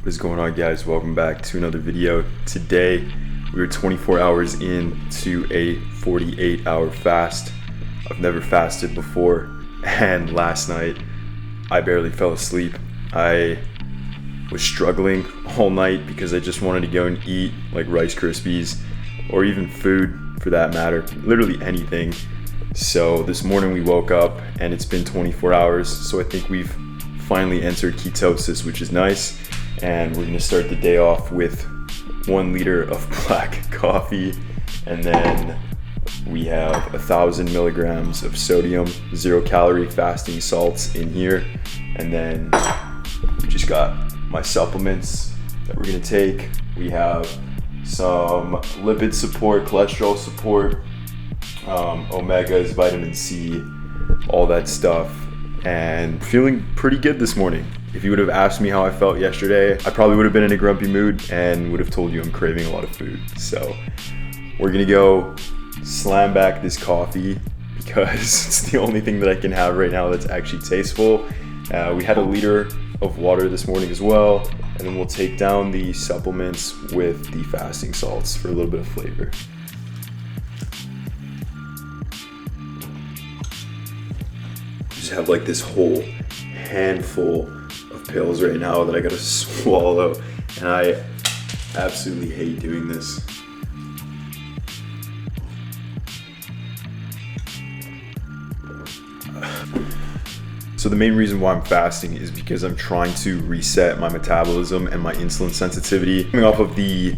What is going on, guys? Welcome back to another video. Today we are 24 hours into a 48-hour fast. I've never fasted before, and last night I barely fell asleep. I was struggling all night because I just wanted to go and eat like Rice Krispies or even food for that matter, literally anything. So this morning we woke up and it's been 24 hours, so I think we've finally entered ketosis, which is nice. And we're gonna start the day off with 1 liter of black coffee, and then we have 1,000 milligrams of sodium, 0-calorie fasting salts in here, and then we just got my supplements that we're gonna take. We have some lipid support, cholesterol support, omegas, vitamin C, all that stuff, and feeling pretty good this morning. If you would have asked me how I felt yesterday, I probably would have been in a grumpy mood and would have told you I'm craving a lot of food. So we're gonna go slam back this coffee because it's the only thing that I can have right now that's actually tasteful. We had 1 liter of water this morning as well, and then we'll take down the supplements with the fasting salts for a little bit of flavor. Just have like this whole handful of pills right now that I gotta swallow, and I absolutely hate doing this. So the main reason why I'm fasting is because I'm trying to reset my metabolism and my insulin sensitivity. Coming off of the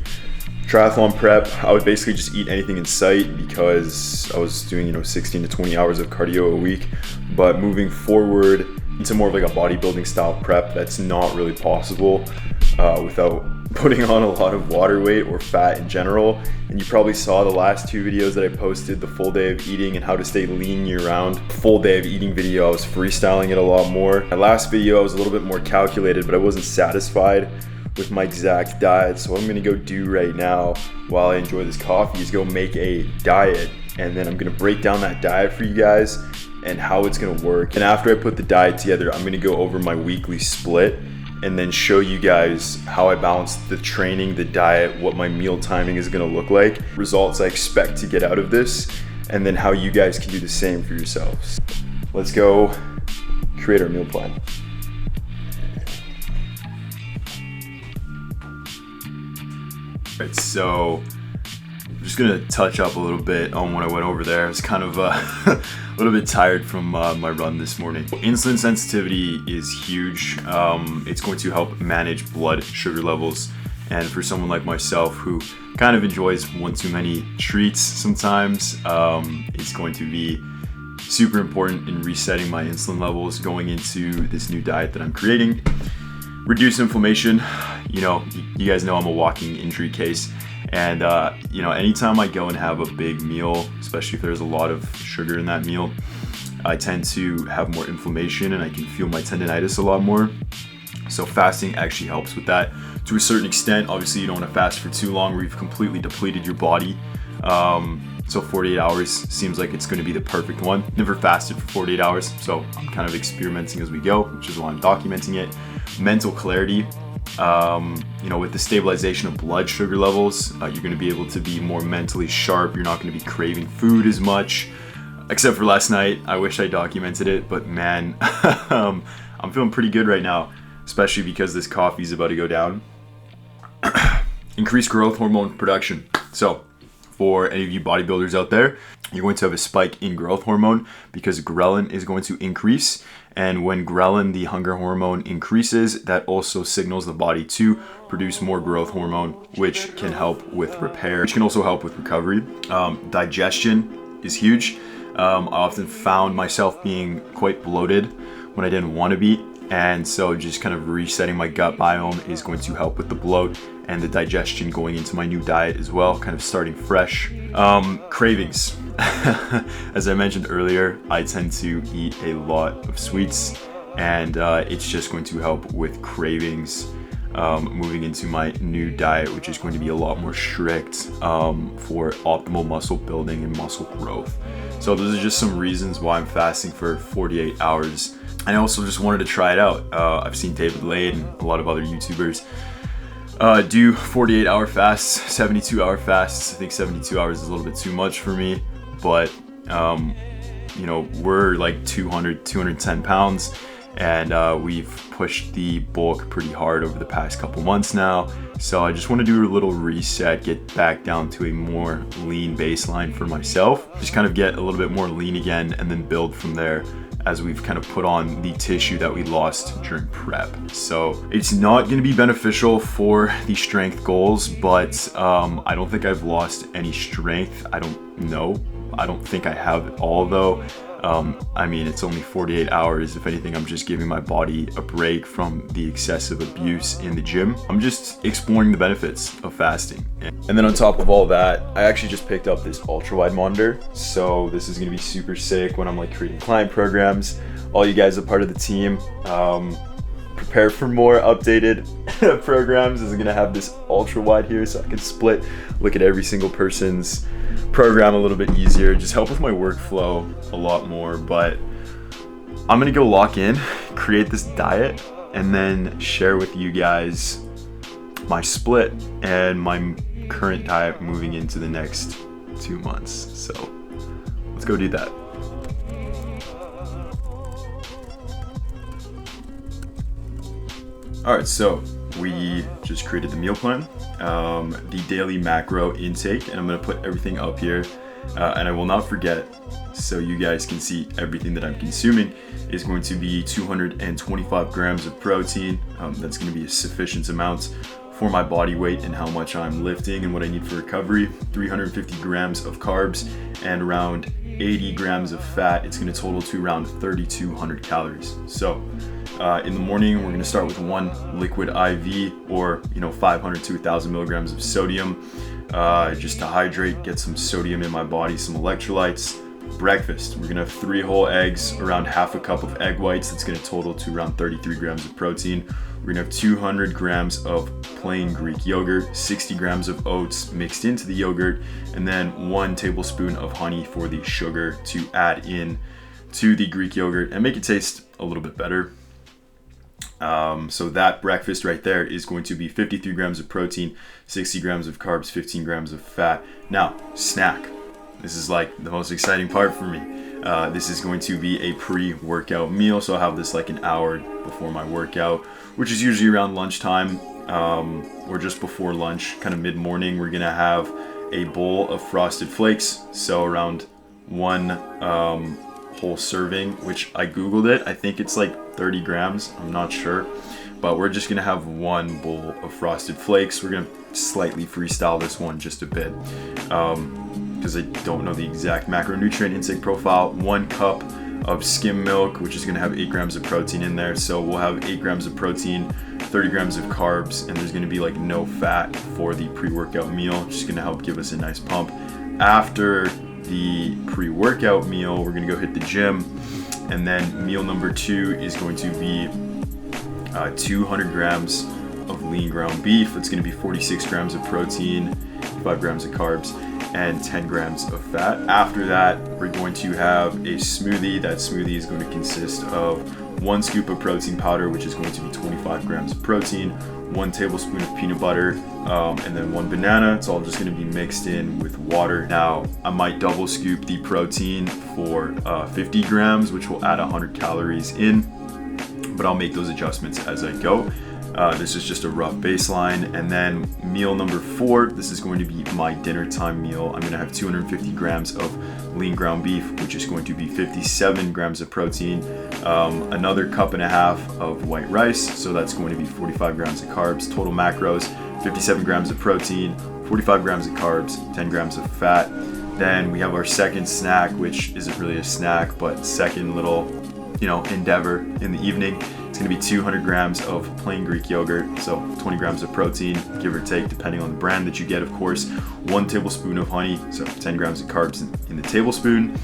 triathlon prep, I would basically just eat anything in sight because I was doing 16 to 20 hours of cardio a week. But moving forward into more of like a bodybuilding style prep, that's not really possible without putting on a lot of water weight or fat in general. And you probably saw the last 2 videos that I posted, the full day of eating and how to stay lean year round. Full day of eating video, I was freestyling it a lot more. My last video I was a little bit more calculated, but I wasn't satisfied with my exact diet. So what I'm gonna go do right now while I enjoy this coffee is go make a diet, and then I'm gonna break down that diet for you guys and how it's gonna work. And after I put the diet together, I'm gonna go over my weekly split and then show you guys how I balance the training, the diet, what my meal timing is gonna look like, results I expect to get out of this, and then how you guys can do the same for yourselves. Let's go create our meal plan. Right, so I'm just gonna touch up a little bit on what I went over there. I was kind of a little bit tired from my run this morning. Insulin sensitivity is huge. It's going to help manage blood sugar levels, and for someone like myself who kind of enjoys one too many treats sometimes, it's going to be super important in resetting my insulin levels going into this new diet that I'm creating. Reduce inflammation. You guys know I'm a walking injury case, and anytime I go and have a big meal, especially if there's a lot of sugar in that meal, I tend to have more inflammation and I can feel my tendinitis a lot more. So fasting actually helps with that to a certain extent. Obviously you don't want to fast for too long where you've completely depleted your body. So 48 hours seems like it's going to be the perfect one. Never fasted for 48 hours, so I'm kind of experimenting as we go, which is why I'm documenting it. Mental clarity, with the stabilization of blood sugar levels, you're going to be able to be more mentally sharp. You're not going to be craving food as much, except for last night. I wish I documented it, but man, I'm feeling pretty good right now, especially because this coffee is about to go down. Increased growth hormone production. So for any of you bodybuilders out there, you're going to have a spike in growth hormone because ghrelin is going to increase. And when ghrelin, the hunger hormone, increases, that also signals the body to produce more growth hormone, which can help with repair, which can also help with recovery. Digestion is huge. I often found myself being quite bloated when I didn't want to be. And so just kind of resetting my gut biome is going to help with the bloat and the digestion going into my new diet as well, kind of starting fresh. Cravings. As I mentioned earlier, I tend to eat a lot of sweets, and it's just going to help with cravings moving into my new diet, which is going to be a lot more strict for optimal muscle building and muscle growth. So those are just some reasons why I'm fasting for 48 hours. I also just wanted to try it out. I've seen David Lade and a lot of other YouTubers do 48-hour fasts, 72-hour fasts. I think 72 hours is a little bit too much for me, but you know, we're like 210 pounds, and we've pushed the bulk pretty hard over the past couple months now. So I just want to do a little reset, get back down to a more lean baseline for myself, just kind of get a little bit more lean again, and then build from there as we've kind of put on the tissue that we lost during prep. So it's not going to be beneficial for the strength goals, but I don't think I've lost any strength. I don't know. I don't think I have it all though. I mean, it's only 48 hours. If anything, I'm just giving my body a break from the excessive abuse in the gym. I'm just exploring the benefits of fasting. And then on top of all that, I actually just picked up this ultra wide monitor. So this is gonna be super sick when I'm like creating client programs. All you guys are part of the team. Prepare for more updated programs. This is gonna have this ultra wide here so I can split, look at every single person's program a little bit easier, just help with my workflow a lot more. But I'm gonna go lock in, create this diet, and then share with you guys my split and my current diet moving into the next 2 months. So let's go do that. All right, so we just created the meal plan, the daily macro intake, and I'm gonna put everything up here. And I will not forget, so you guys can see everything that I'm consuming, is going to be 225 grams of protein. That's gonna be a sufficient amount for my body weight and how much I'm lifting and what I need for recovery. 350 grams of carbs and around 80 grams of fat. It's gonna total to around 3,200 calories. So in the morning, we're gonna start with one liquid IV, or 500 to 1,000 milligrams of sodium, just to hydrate, get some sodium in my body, some electrolytes. Breakfast, we're gonna have 3 whole eggs, around half a cup of egg whites. That's gonna total to around 33 grams of protein. We're gonna have 200 grams of plain Greek yogurt, 60 grams of oats mixed into the yogurt, and then 1 tablespoon of honey for the sugar to add in to the Greek yogurt and make it taste a little bit better. So that breakfast right there is going to be 53 grams of protein, 60 grams of carbs, 15 grams of fat. Now, snack. This is like the most exciting part for me. This is going to be a pre-workout meal. So I'll have this like an hour before my workout, which is usually around lunchtime, or just before lunch, kind of mid-morning. We're gonna have a bowl of Frosted Flakes. So around 1 whole serving, which I Googled it. I think it's like 30 grams, I'm not sure. But we're just gonna have 1 bowl of Frosted Flakes. We're gonna slightly freestyle this one just a bit, because I don't know the exact macronutrient intake profile. 1 cup of skim milk, which is gonna have 8 grams of protein in there. So we'll have 8 grams of protein, 30 grams of carbs, and there's gonna be like no fat for the pre-workout meal, just gonna help give us a nice pump. After the pre-workout meal, we're gonna go hit the gym, and then meal number 2 is going to be 200 grams of lean ground beef. It's gonna be 46 grams of protein, 5 grams of carbs, and 10 grams of fat. After that, we're going to have a smoothie. That smoothie is going to consist of 1 scoop of protein powder, which is going to be 25 grams of protein, 1 tablespoon of peanut butter, and then 1 banana. It's all just going to be mixed in with water. Now, I might double scoop the protein for 50 grams, which will add 100 calories in, but I'll make those adjustments as I go. This is just a rough baseline. And then meal number 4, this is going to be my dinner time meal. I'm gonna have 250 grams of lean ground beef, which is going to be 57 grams of protein, another cup and a half of white rice, so that's going to be 45 grams of carbs. Total macros, 57 grams of protein, 45 grams of carbs, 10 grams of fat. Then we have our second snack, which isn't really a snack, but second little endeavor in the evening. It's gonna be 200 grams of plain Greek yogurt, so 20 grams of protein, give or take, depending on the brand that you get, of course. 1 tablespoon of honey, so 10 grams of carbs in the tablespoon.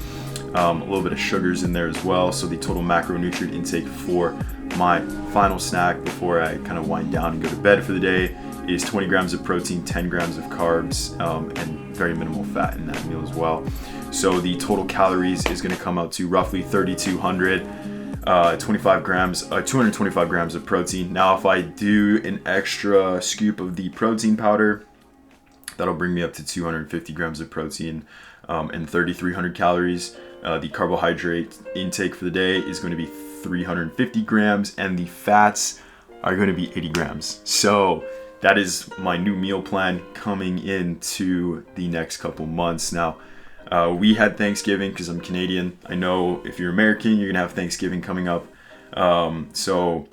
A little bit of sugars in there as well. So the total macronutrient intake for my final snack before I kind of wind down and go to bed for the day is 20 grams of protein, 10 grams of carbs, and very minimal fat in that meal as well. So the total calories is going to come out to roughly 3,200. 225 grams of protein. Now if I do an extra scoop of the protein powder, that'll bring me up to 250 grams of protein and 3,300 calories. The carbohydrate intake for the day is going to be 350 grams, and the fats are going to be 80 grams. So that is my new meal plan coming into the next couple months. Now, we had Thanksgiving because I'm Canadian. I know if you're American, you're gonna have Thanksgiving coming up. So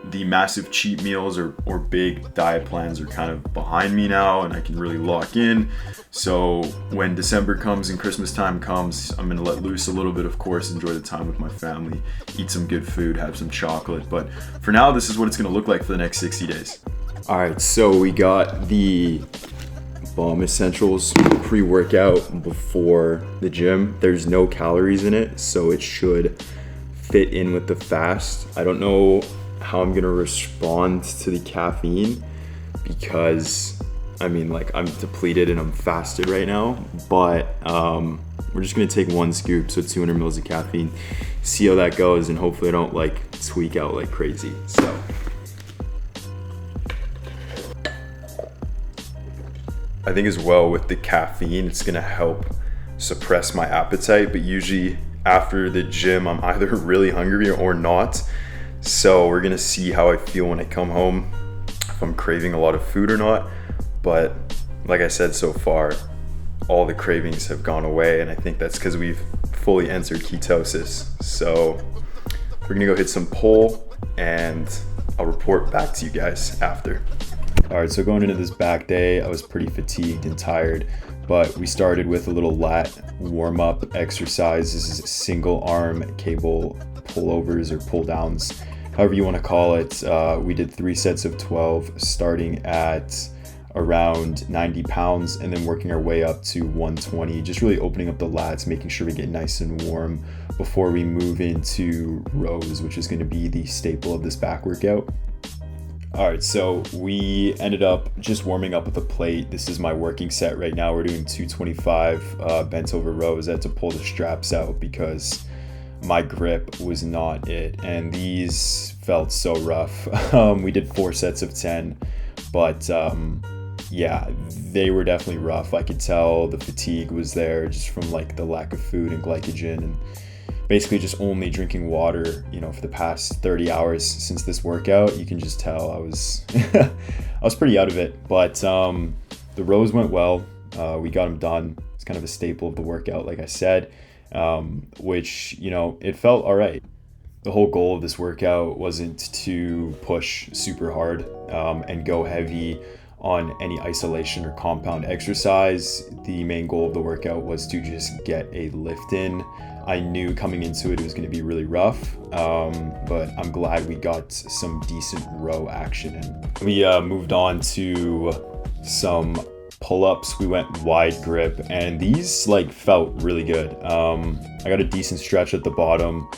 the massive cheat meals or big diet plans are kind of behind me now, and I can really lock in. So when December comes and Christmas time comes, I'm gonna let loose a little bit, of course, enjoy the time with my family, eat some good food, have some chocolate. But for now, this is what it's gonna look like for the next 60 days. All right, so we got the Bomb Essentials pre-workout before the gym. There's no calories in it, so it should fit in with the fast. I don't know how I'm gonna respond to the caffeine because I mean, like, I'm depleted and I'm fasted right now, but we're just gonna take one scoop, so 200 mils of caffeine, see how that goes, and hopefully I don't like tweak out like crazy. So I think as well with the caffeine, it's gonna help suppress my appetite, but usually after the gym, I'm either really hungry or not. So we're gonna see how I feel when I come home, if I'm craving a lot of food or not. But like I said, so far, all the cravings have gone away, and I think that's because we've fully entered ketosis. So we're gonna go hit some pole, and I'll report back to you guys after. All right, so going into this back day, I was pretty fatigued and tired, but we started with a little lat warm-up exercise. This is single arm cable pullovers or pull downs, however you want to call it. We did 3 sets of 12, starting at around 90 pounds and then working our way up to 120, just really opening up the lats, making sure we get nice and warm before we move into rows, which is going to be the staple of this back workout. All right, so we ended up just warming up with a plate. This is my working set right now. We're doing 225 bent over rows. I had to pull the straps out because my grip was not it, and these felt so rough. We did 4 sets of 10, but yeah, they were definitely rough. I could tell the fatigue was there just from like the lack of food and glycogen, and basically just only drinking water, you know, for the past 30 hours since this workout. You can just tell I was I was pretty out of it, but the rows went well. We got them done. It's kind of a staple of the workout, like I said, which, you know, it felt all right. The whole goal of this workout wasn't to push super hard and go heavy on any isolation or compound exercise. The main goal of the workout was to just get a lift in. I knew coming into it was going to be really rough, but I'm glad we got some decent row action in. We moved on to some pull-ups. We went wide grip, and these like felt really good. I got a decent stretch at the bottom,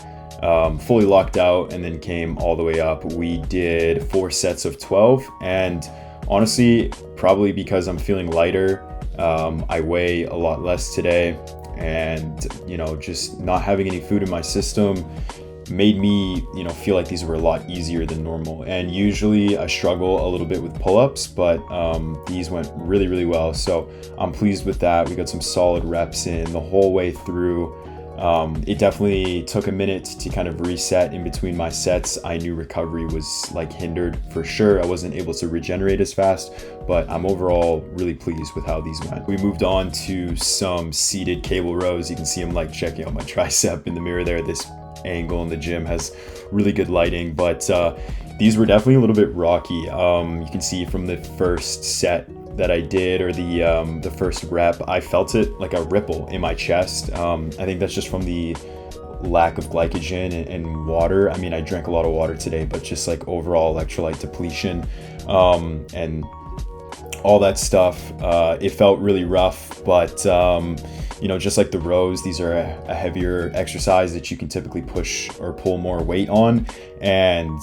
fully locked out, and then came all the way up. We did 4 sets of 12, and honestly, probably because I'm feeling lighter, I weigh a lot less today, and, you know, just not having any food in my system made me, you know, feel like these were a lot easier than normal. And usually I struggle a little bit with pull-ups, but these went really, really well. So I'm pleased with that. We got some solid reps in the whole way through. It definitely took a minute to kind of reset in between my sets. I knew recovery was like hindered for sure. I wasn't able to regenerate as fast, but I'm overall really pleased with how these went. We moved on to some seated cable rows. You can see I'm like checking out my tricep in the mirror there. This angle in the gym has really good lighting, but these were definitely a little bit rocky. You can see from the first set that I did, or the first rep, I felt it like a ripple in my chest. I think that's just from the lack of glycogen and water. I mean, I drank a lot of water today, but just like overall electrolyte depletion and all that stuff. It felt really rough, but you know, just like the rows, these are a heavier exercise that you can typically push or pull more weight on, and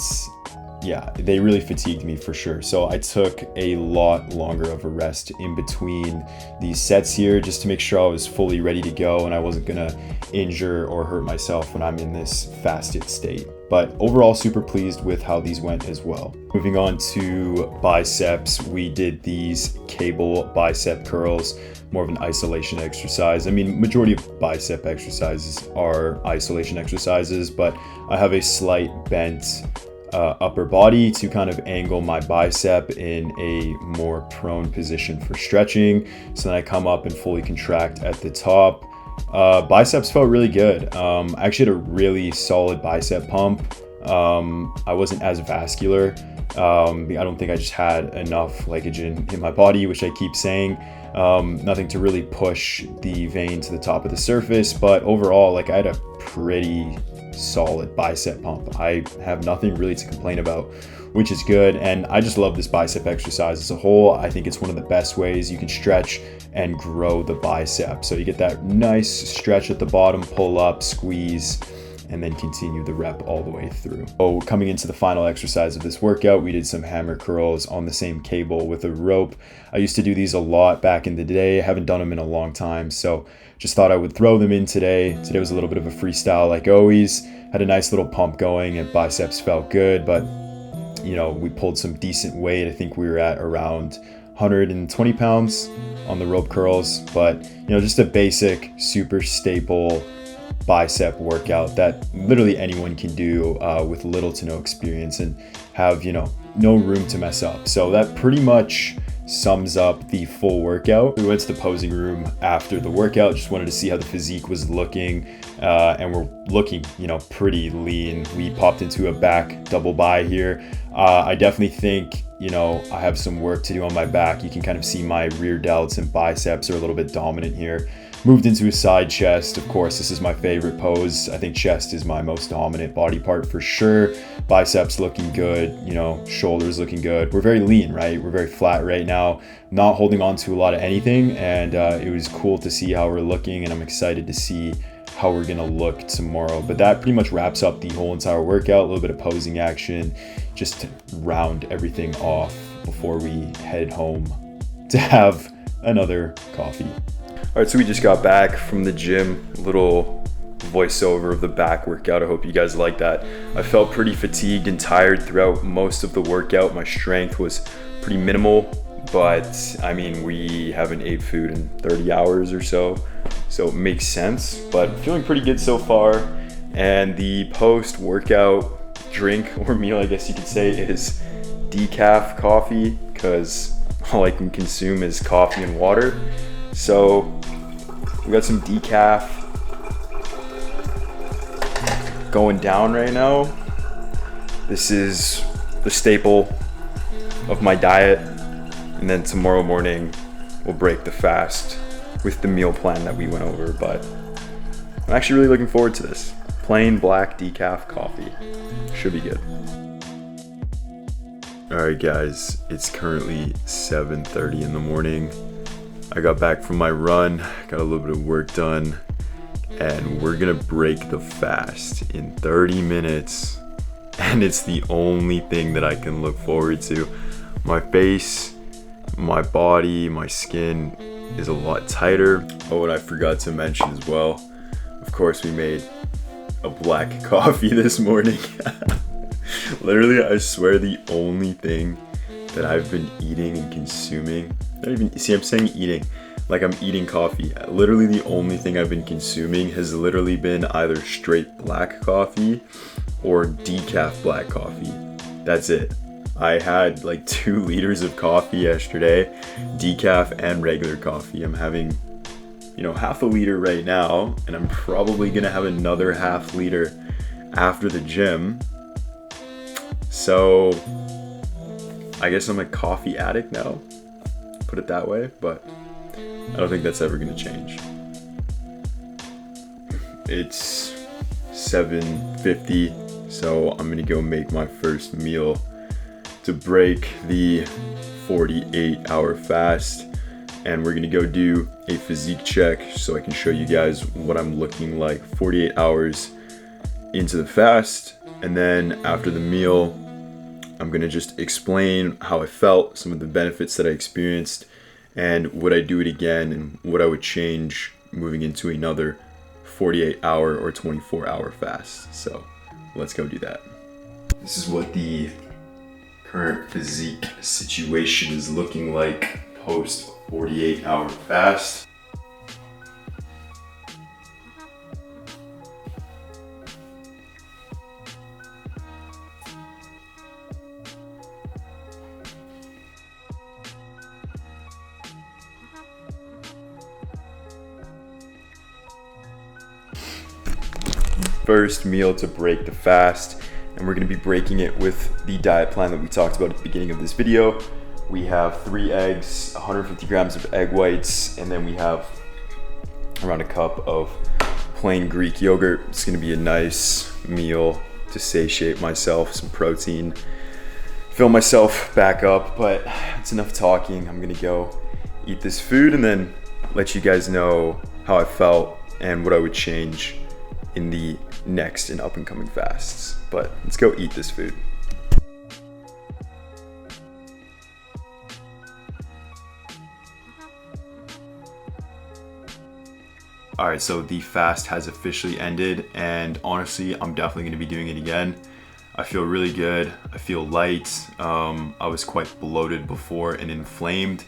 yeah, they really fatigued me for sure. So I took a lot longer of a rest in between these sets here just to make sure I was fully ready to go and I wasn't gonna injure or hurt myself when I'm in this fasted state. But overall, super pleased with how these went as well. Moving on to biceps, we did these cable bicep curls, more of an isolation exercise. I mean, majority of bicep exercises are isolation exercises, but I have a slight bent upper body to kind of angle my bicep in a more prone position for stretching. So then I come up and fully contract at the top. Biceps felt really good. I actually had a really solid bicep pump. I wasn't as vascular. I don't think I just had enough glycogen in my body, which I keep saying. Nothing to really push the vein to the top of the surface, but overall, I had a pretty solid bicep pump. I have nothing really to complain about, which is good. And I just love this bicep exercise as a whole. I think it's one of the best ways you can stretch and grow the bicep. So you get that nice stretch at the bottom, pull up, squeeze, and then continue the rep all the way through. Oh, coming into the final exercise of this workout, we did some hammer curls on the same cable with a rope. I used to do these a lot back in the day. I haven't done them in a long time, so just thought I would throw them in today. Today was a little bit of a freestyle like always. Had a nice little pump going and biceps felt good, but we pulled some decent weight. I think we were at around 120 pounds on the rope curls, but just a basic, super staple bicep workout that literally anyone can do with little to no experience and have no room to mess up. So that pretty much sums up the full workout. We went to the posing room after the workout, just wanted to see how the physique was looking, and we're looking pretty lean. We popped into a back double bi here. I definitely think I have some work to do on my back. You can kind of see my rear delts and biceps are a little bit dominant here. Moved into a side chest. Of course, this is my favorite pose. I think chest is my most dominant body part for sure. Biceps looking good, shoulders looking good. We're very lean, right? We're very flat right now, not holding on to a lot of anything. And it was cool to see how we're looking, and I'm excited to see how we're gonna look tomorrow. But that pretty much wraps up the whole entire workout. A little bit of posing action, just to round everything off before we head home to have another coffee. All right, so we just got back from the gym, little voiceover of the back workout. I hope you guys like that. I felt pretty fatigued and tired throughout most of the workout. My strength was pretty minimal, but I mean, we haven't ate food in 30 hours or so it makes sense, but feeling pretty good so far. And the post-workout drink or meal, I guess you could say, is decaf coffee, because all I can consume is coffee and water. So we got some decaf going down right now. This is the staple of my diet. And then tomorrow morning we'll break the fast with the meal plan that we went over. But I'm actually really looking forward to this. Plain black decaf coffee. Should be good. All right, guys, it's currently 7:30 in the morning. I got back from my run, got a little bit of work done, and we're gonna break the fast in 30 minutes. And it's the only thing that I can look forward to. My face, my body, my skin is a lot tighter. Oh, and I forgot to mention as well, of course, we made a black coffee this morning. Literally, I swear the only thing that I've been eating and consuming, I'm saying eating, like I'm eating coffee. Literally the only thing I've been consuming has literally been either straight black coffee or decaf black coffee. That's it. I had like 2 liters of coffee yesterday, decaf and regular coffee. I'm having, half a liter right now, and I'm probably gonna have another half liter after the gym. So I guess I'm a coffee addict now, put it that way, but I don't think that's ever gonna change. It's 7:50, so I'm gonna go make my first meal to break the 48-hour fast, and we're gonna go do a physique check so I can show you guys what I'm looking like 48 hours into the fast. And then after the meal, I'm gonna just explain how I felt, some of the benefits that I experienced, and would I do it again, and what I would change moving into another 48-hour or 24-hour fast. So let's go do that. This is what the current physique situation is looking like post 48-hour fast. First meal to break the fast, and we're going to be breaking it with the diet plan that we talked about at the beginning of this video. We have 3 eggs, 150 grams of egg whites, and then we have around a cup of plain Greek yogurt. It's going to be a nice meal to satiate myself, some protein, fill myself back up, but it's enough talking. I'm going to go eat this food and then let you guys know how I felt and what I would change in the next and up and coming fasts. But let's go eat this food. All right, so the fast has officially ended, and honestly, I'm definitely gonna be doing it again. I feel really good. I feel light. I was quite bloated before and inflamed.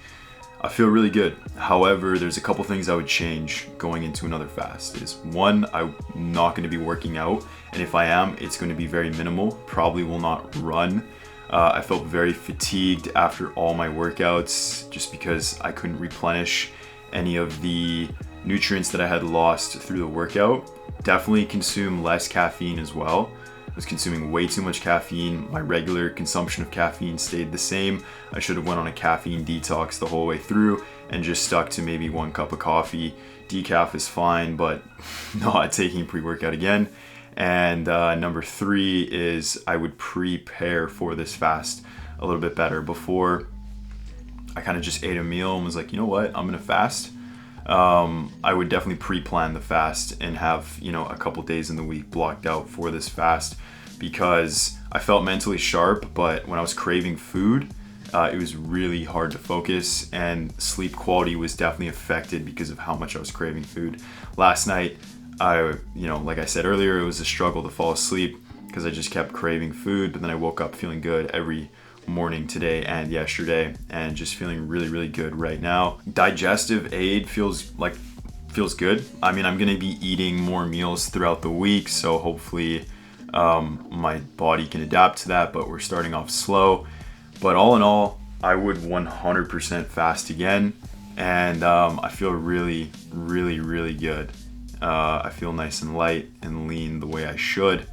I feel really good. However, there's a couple things I would change going into another fast. Is one, I'm not gonna be working out, and if I am, it's gonna be very minimal. Probably will not run. I felt very fatigued after all my workouts just because I couldn't replenish any of the nutrients that I had lost through the workout. Definitely consume less caffeine as well. I was consuming way too much caffeine. My regular consumption of caffeine stayed the same. I should have went on a caffeine detox the whole way through and just stuck to maybe 1 cup of coffee. Decaf is fine, but not taking pre-workout again. And number 3 is I would prepare for this fast a little bit better. Before, I kind of just ate a meal and was like, you know what, I'm gonna fast. I would definitely pre-plan the fast and have, a couple days in the week blocked out for this fast, because I felt mentally sharp, but when I was craving food, it was really hard to focus, and sleep quality was definitely affected because of how much I was craving food. Last night, like I said earlier, it was a struggle to fall asleep because I just kept craving food, but then I woke up feeling good every morning today and yesterday, and just feeling really, really good right now. Digestive aid feels good. I mean, I'm gonna be eating more meals throughout the week, so hopefully my body can adapt to that, but we're starting off slow. But all in all, I would 100% fast again, and I feel really, really, really good. I feel nice and light and lean the way I should.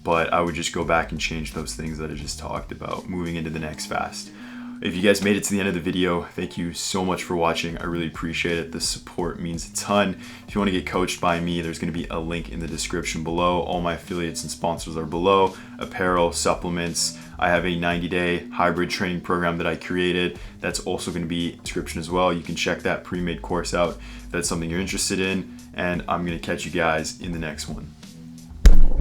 But I would just go back and change those things that I just talked about moving into the next fast. If you guys made it to the end of the video, thank you so much for watching. I really appreciate it. The support means a ton. If you want to get coached by me, there's going to be a link in the description below. All my affiliates and sponsors are below. Apparel, supplements. I have a 90-day hybrid training program that I created. That's also going to be in the description as well. You can check that pre-made course out if that's something you're interested in. And I'm going to catch you guys in the next one.